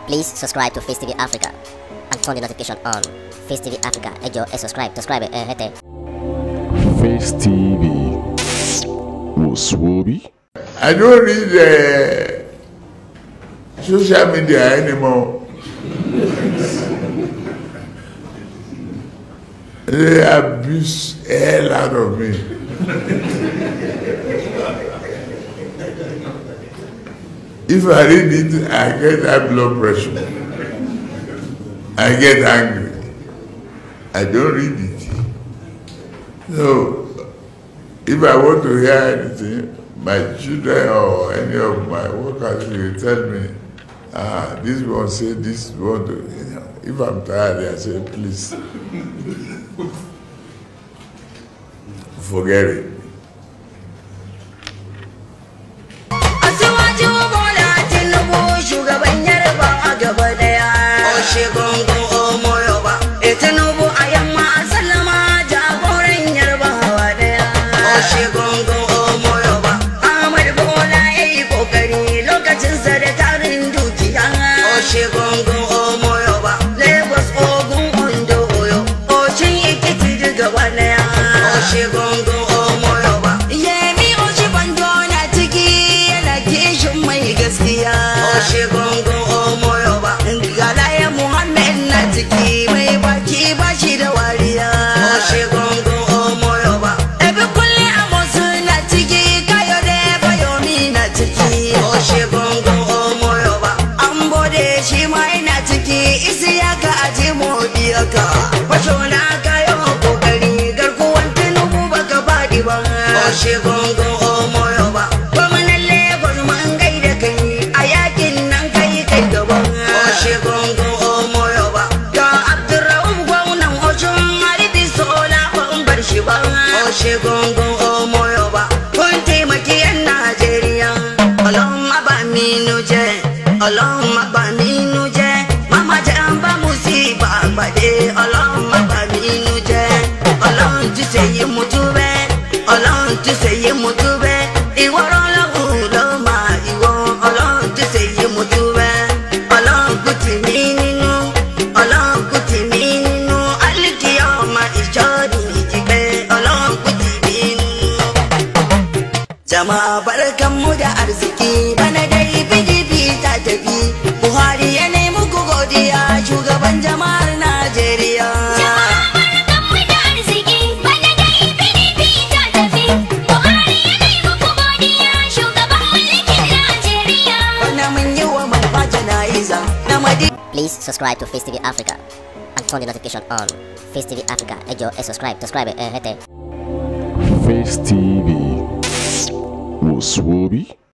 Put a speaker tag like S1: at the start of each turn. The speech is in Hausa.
S1: Please subscribe to Facetv Africa and turn the notification on. Facetv Africa, ẹ jọ̀ọ́ subscribe, hete.
S2: Facetv was Swoby.
S3: I don't read social media anymore. They abuse hell out of me. If I read it, I get high blood pressure. I get angry. I don't read it. So, if I want to hear anything, my children or any of my workers will tell me, this one say this one. If I'm tired, I say, please, forget it.
S4: Tinubu a yamma a sallama jagoran yarbawa daya. Gongo moyo ba. Ahmad Bola yayi kokari lokacinsa da tarin dukiya. Gongo moyo ba. Lagos Ogun Ondo Oyo. Ocin Ekiti daga daya. Gongo moyo ba. Yemi Oci Bando na ciki yana kishin mai gaskiya. Gongo moyo ba. Galaye Muhammad na ciki mai bashi da wariya. Gongo moyo ba. Ebe kulle amosu na ciki kayo de bayomi na ciki. Gongo moyo ba. Ambode shi ma ina ciki isi yaka aji modiyaka. Basho na kayo kokari garkuwan Tinubu baka fadi ba. Gongo moyo ba. Gwamnan Lagos man gaida kai a yakin nan kai gaba. Gongo moyo ba. Gongo moyo ba. Kun taimaki yan Najeriya. Allahumma ba minu je. Allahumma ba minu je. Mama je an ba musiba bade. Allahumma ba minu je. Allahun tu seye mutube. Allahun tu seye mutube. Iwaro la ulo ma iwo. Allahun tu seye mutube. Allahun kuti mininu. Allahun kuti mininu. Alikiyama ishadi jibe. Jama'a barkanmu da arziki bana dai PDP ta tafi. Buhari ya nemi ku godiya shugaban jama'ar Najeriya.
S5: Jama'a barkanmu da arziki bana dai PDP ta tafi. Buhari ya nemi ku godiya shugaban mulkin Najeriya.
S4: Bana mun yi wa malfa jana'iza na madi.
S1: Please subscribe to Facetv Africa and turn the notification on. Facetv Africa, ẹ jọ̀ọ́ subscribe, hete.
S2: Facetv was Swoby.